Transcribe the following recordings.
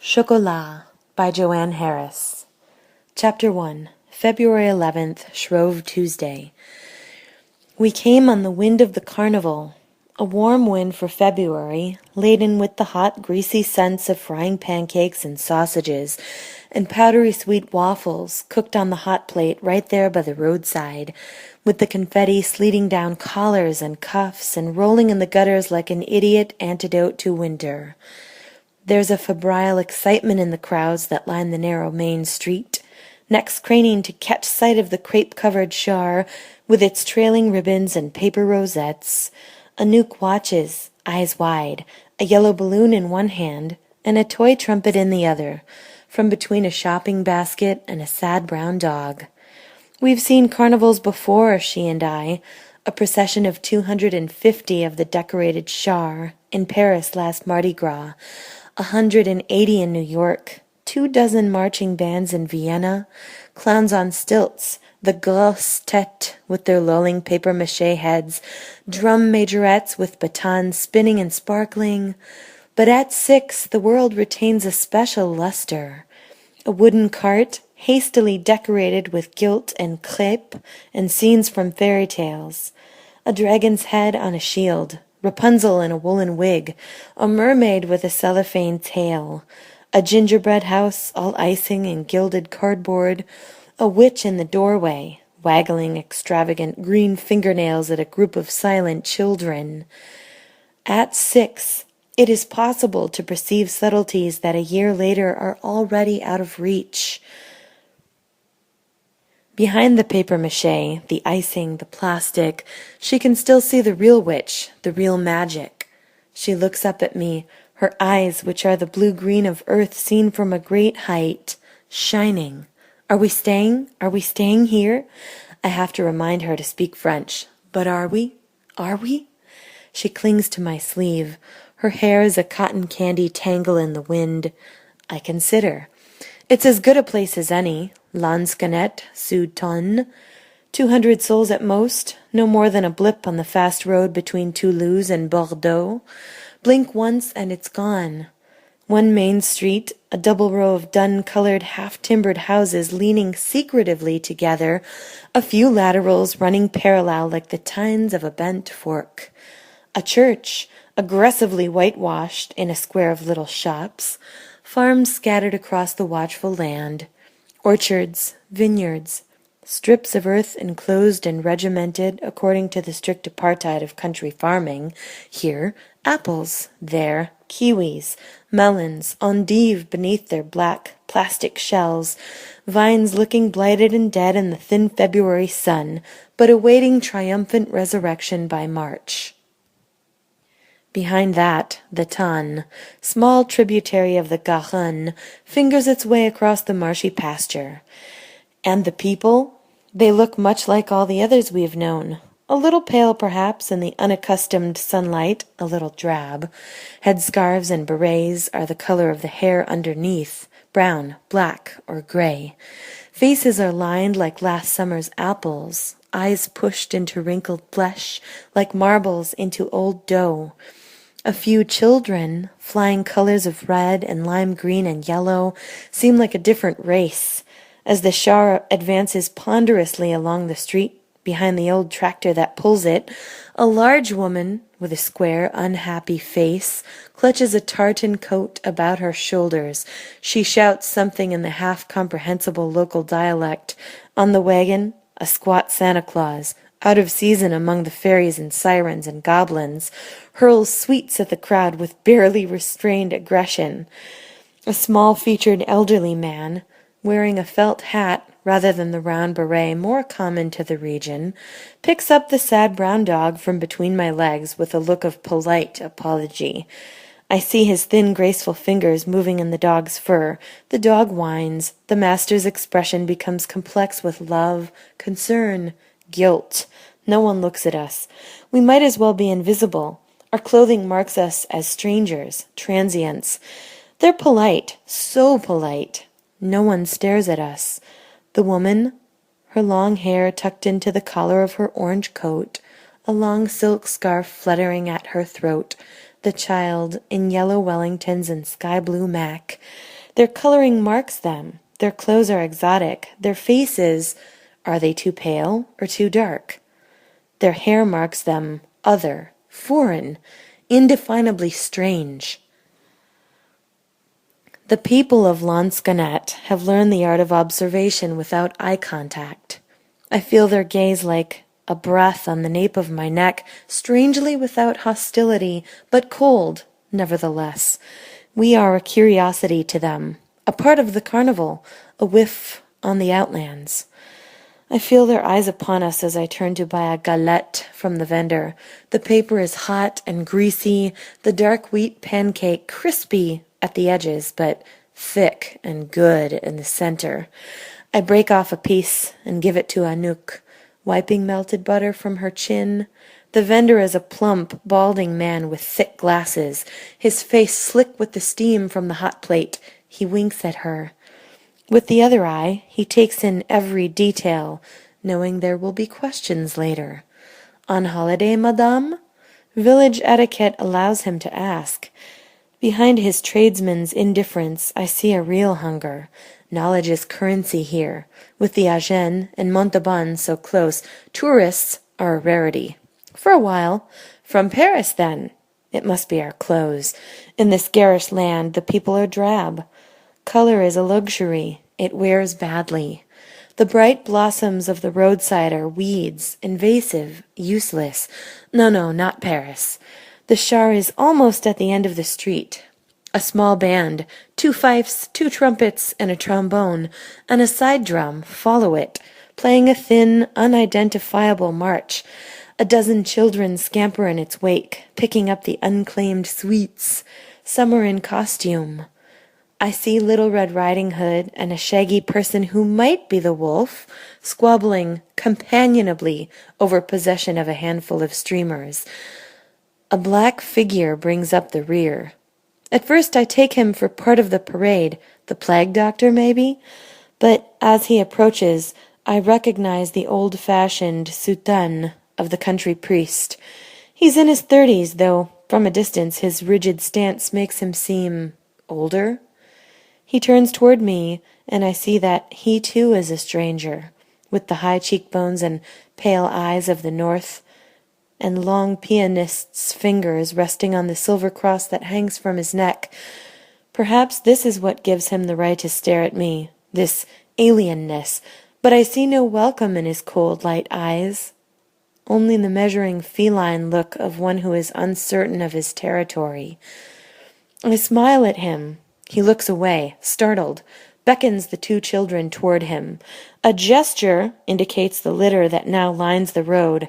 Chocolat by Joanne Harris. Chapter 1. February 11th, Shrove Tuesday. We came on the wind of the carnival, a warm wind for February, laden with the hot, greasy scents of frying pancakes and sausages, and powdery sweet waffles cooked on the hot plate right there by the roadside, with the confetti sleeting down collars and cuffs and rolling in the gutters like an idiot antidote to winter. There's a febrile excitement in the crowds that line the narrow main street, necks craning to catch sight of the crepe-covered char with its trailing ribbons and paper rosettes. Anouk watches, eyes wide, a yellow balloon in one hand and a toy trumpet in the other, from between a shopping basket and a sad brown dog. We've seen carnivals before, she and I, a procession of 250 of the decorated char in Paris last Mardi Gras, 180 in New York, 24 marching bands in Vienna, clowns on stilts, the grosses têtes with their lolling papier-mâché heads, drum majorettes with batons spinning and sparkling. But at 6 the world retains a special luster. A wooden cart, hastily decorated with gilt and crêpe and scenes from fairy tales. A dragon's head on a shield, Rapunzel in a woolen wig, a mermaid with a cellophane tail, a gingerbread house all icing and gilded cardboard, a witch in the doorway, waggling extravagant green fingernails at a group of silent children. At 6, it is possible to perceive subtleties that a year later are already out of reach. Behind the papier-mâché, the icing, the plastic, she can still see the real witch, the real magic. She looks up at me, her eyes, which are the blue-green of earth seen from a great height, shining. Are we staying? Are we staying here? I have to remind her to speak French. But are we? Are we? She clings to my sleeve. Her hair is a cotton candy tangle in the wind. I consider. It's as good a place as any. Lansquenet, Sud-Tonne. 200 souls at most, no more than a blip on the fast road between Toulouse and Bordeaux. Blink once and it's gone. One main street, a double row of dun-colored, half-timbered houses leaning secretively together, a few laterals running parallel like the tines of a bent fork. A church, aggressively whitewashed in a square of little shops, farms scattered across the watchful land, orchards, vineyards, strips of earth enclosed and regimented according to the strict apartheid of country farming. Here, apples; there, kiwis, melons, endive beneath their black plastic shells, vines looking blighted and dead in the thin February sun, but awaiting triumphant resurrection by March. Behind that, the Tann, small tributary of the Garonne, fingers its way across the marshy pasture. And the people? They look much like all the others we have known. A little pale, perhaps, in the unaccustomed sunlight, a little drab. Headscarves and berets are the color of the hair underneath, brown, black, or gray. Faces are lined like last summer's apples, eyes pushed into wrinkled flesh, like marbles into old dough. A few children, flying colors of red and lime green and yellow, seem like a different race. As the char advances ponderously along the street behind the old tractor that pulls it, a large woman with a square, unhappy face clutches a tartan coat about her shoulders. She shouts something in the half-comprehensible local dialect. On the wagon, a squat Santa Claus, out of season among the fairies and sirens and goblins, hurls sweets at the crowd with barely restrained aggression. A small-featured elderly man, wearing a felt hat rather than the round beret more common to the region, picks up the sad brown dog from between my legs with a look of polite apology. I see his thin, graceful fingers moving in the dog's fur. The dog whines. The master's expression becomes complex with love, concern, guilt. No one looks at us. We might as well be invisible. Our clothing marks us as strangers, transients. They're polite, so polite. No one stares at us. The woman, her long hair tucked into the collar of her orange coat, a long silk scarf fluttering at her throat, the child in yellow Wellingtons and sky-blue mac. Their coloring marks them. Their clothes are exotic. Their faces, are they too pale or too dark? Their hair marks them other, foreign, indefinably strange. The people of Lansquenet have learned the art of observation without eye contact. I feel their gaze like a breath on the nape of my neck, strangely without hostility, but cold, nevertheless. We are a curiosity to them, a part of the carnival, a whiff on the outlands. I feel their eyes upon us as I turn to buy a galette from the vendor. The paper is hot and greasy, the dark wheat pancake crispy at the edges, but thick and good in the center. I break off a piece and give it to Anouk, wiping melted butter from her chin. The vendor is a plump, balding man with thick glasses, his face slick with the steam from the hot plate. He winks at her. With the other eye, he takes in every detail, knowing there will be questions later. On holiday, madame? Village etiquette allows him to ask. Behind his tradesman's indifference, I see a real hunger. Knowledge is currency here. With the Agen and Montauban so close, tourists are a rarity. For a while. From Paris, then. It must be our clothes. In this garish land, the people are drab. Color is a luxury. It wears badly. The bright blossoms of the roadside are weeds, invasive, useless. No, not Paris. The char is almost at the end of the street. A small band, 2 fifes, 2 trumpets, and a trombone, and a side drum follow it, playing a thin, unidentifiable march. A dozen children scamper in its wake, picking up the unclaimed sweets. Some are in costume. I see Little Red Riding Hood and a shaggy person who might be the wolf, squabbling companionably over possession of a handful of streamers. A black figure brings up the rear. At first I take him for part of the parade, the plague doctor maybe, but as he approaches, I recognize the old-fashioned soutane of the country priest. He's in his 30s, though from a distance his rigid stance makes him seem older. He turns toward me, and I see that he too is a stranger, with the high cheekbones and pale eyes of the north, and long pianist's fingers resting on the silver cross that hangs from his neck. Perhaps this is what gives him the right to stare at me, this alienness, but I see no welcome in his cold, light eyes, only the measuring feline look of one who is uncertain of his territory. I smile at him. He looks away, startled, beckons the 2 children toward him. A gesture indicates the litter that now lines the road.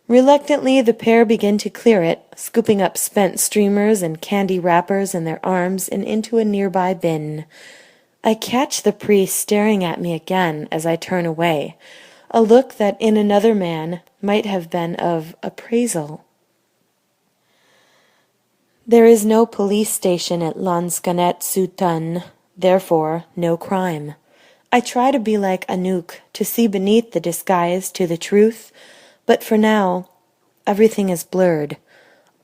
Reluctantly, the pair begin to clear it, scooping up spent streamers and candy wrappers in their arms and into a nearby bin. I catch the priest staring at me again as I turn away, a look that in another man might have been of appraisal. There is no police station at Lansquenet-Soutane, therefore no crime. I try to be like Anouk, to see beneath the disguise to the truth, but for now, everything is blurred.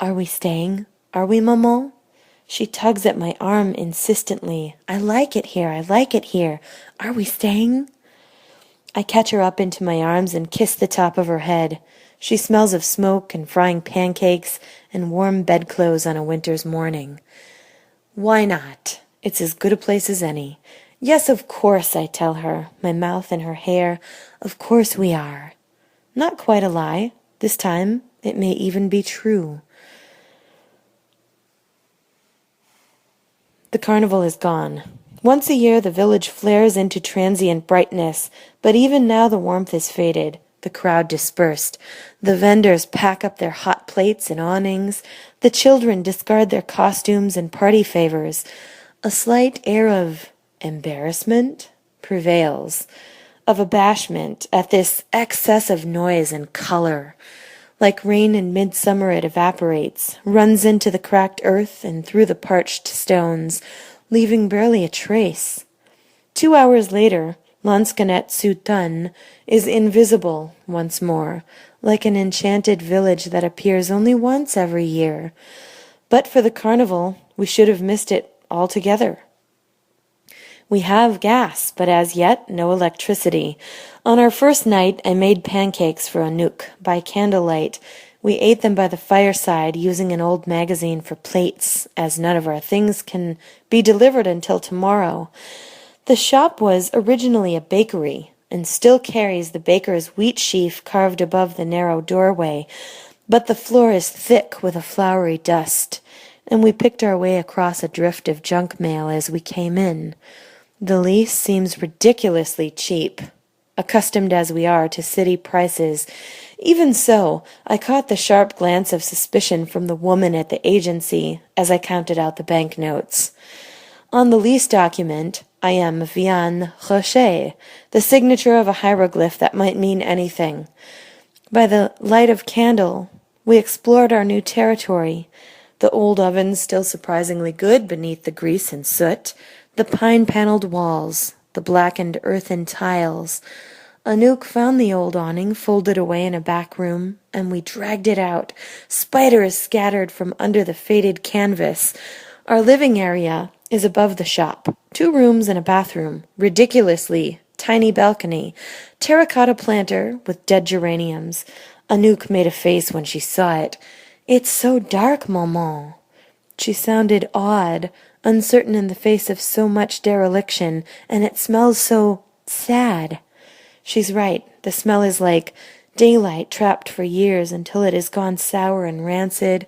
Are we staying? Are we, maman? She tugs at my arm insistently. I like it here. Are we staying? I catch her up into my arms and kiss the top of her head. She smells of smoke and frying pancakes and warm bedclothes on a winter's morning. Why not? It's as good a place as any. Yes, of course, I tell her, my mouth in her hair. Of course we are. Not quite a lie. This time it may even be true. The carnival is gone. Once a year the village flares into transient brightness, but even now the warmth is faded. The crowd dispersed. The vendors pack up their hot plates and awnings. The children discard their costumes and party favors. A slight air of embarrassment prevails, of abashment at this excess of noise and color. Like rain in midsummer it evaporates, runs into the cracked earth and through the parched stones, leaving barely a trace. 2 hours later, Lansquenet-Soutane is invisible once more, like an enchanted village that appears only once every year. But for the carnival, we should have missed it altogether. We have gas, but as yet no electricity. On our first night, I made pancakes for Anouk by candlelight. We ate them by the fireside, using an old magazine for plates, as none of our things can be delivered until tomorrow. The shop was originally a bakery, and still carries the baker's wheat sheaf carved above the narrow doorway, but the floor is thick with a floury dust, and we picked our way across a drift of junk mail as we came in. The lease seems ridiculously cheap, accustomed as we are to city prices. Even so, I caught the sharp glance of suspicion from the woman at the agency as I counted out the banknotes. On the lease document, I am Vian Rocher, the signature of a hieroglyph that might mean anything. By the light of candle, we explored our new territory. The old oven still surprisingly good beneath the grease and soot, the pine-paneled walls, the blackened earthen tiles. Anouk found the old awning folded away in a back room, and we dragged it out, spiders scattered from under the faded canvas. Our living area is above the shop. 2 rooms and a bathroom, ridiculously tiny balcony, terracotta planter with dead geraniums. Anouk made a face when she saw it. "It's so dark, maman." She sounded awed, uncertain in the face of so much dereliction, and it smells so sad. She's right. The smell is like daylight trapped for years until it has gone sour and rancid,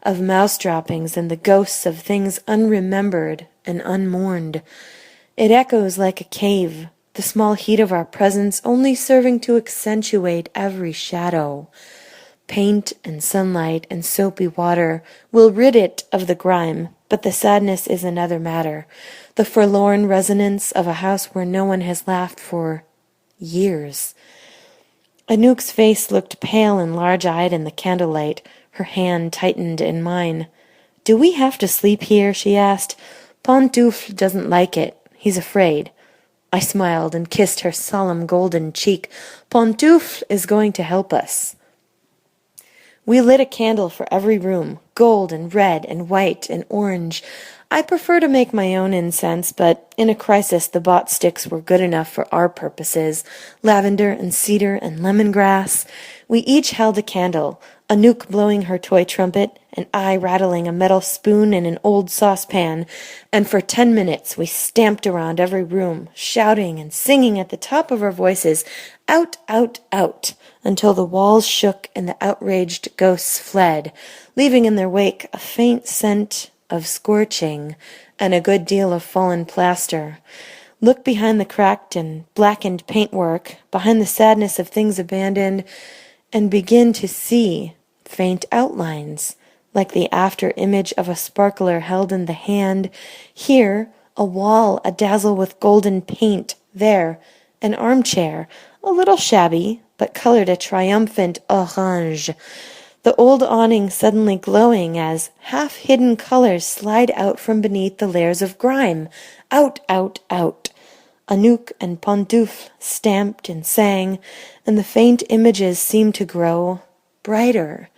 of mouse droppings and the ghosts of things unremembered and unmourned. It echoes like a cave, the small heat of our presence only serving to accentuate every shadow. Paint and sunlight and soapy water will rid it of the grime, but the sadness is another matter, the forlorn resonance of a house where no one has laughed for years. Anouk's face looked pale and large-eyed in the candlelight. Her hand tightened in mine. "Do we have to sleep here?" she asked. "Pantoufle doesn't like it. He's afraid." I smiled and kissed her solemn golden cheek. "Pantoufle is going to help us." We lit a candle for every room, gold and red and white and orange. I prefer to make my own incense, but in a crisis the bought sticks were good enough for our purposes, lavender and cedar and lemongrass. We each held a candle, Anouk blowing her toy trumpet, and I rattling a metal spoon in an old saucepan, and for 10 minutes we stamped around every room, shouting and singing at the top of our voices, "Out, out, out," until the walls shook and the outraged ghosts fled, leaving in their wake a faint scent of scorching and a good deal of fallen plaster. Look behind the cracked and blackened paintwork, behind the sadness of things abandoned, and begin to see faint outlines, like the after-image of a sparkler held in the hand. Here, a wall a-dazzle with golden paint. There, an armchair, a little shabby, but colored a triumphant orange. The old awning suddenly glowing as half-hidden colors slide out from beneath the layers of grime. Out, out, out. Anouk and Pantoufle stamped and sang, and the faint images seemed to grow brighter.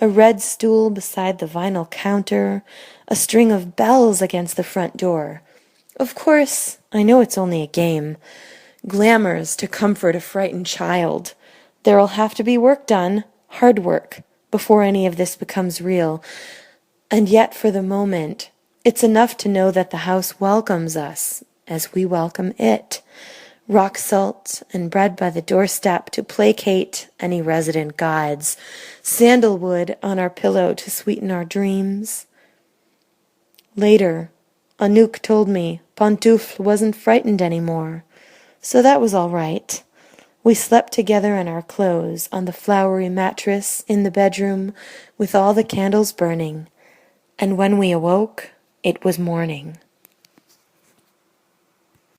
A red stool beside the vinyl counter, a string of bells against the front door. Of course, I know it's only a game. Glamours to comfort a frightened child. There'll have to be work done, hard work, before any of this becomes real. And yet, for the moment, it's enough to know that the house welcomes us as we welcome it. Rock salt and bread by the doorstep to placate any resident gods. Sandalwood on our pillow to sweeten our dreams. Later, Anouk told me Pantoufle wasn't frightened anymore, so that was all right. We slept together in our clothes on the flowery mattress in the bedroom with all the candles burning, and when we awoke, it was morning.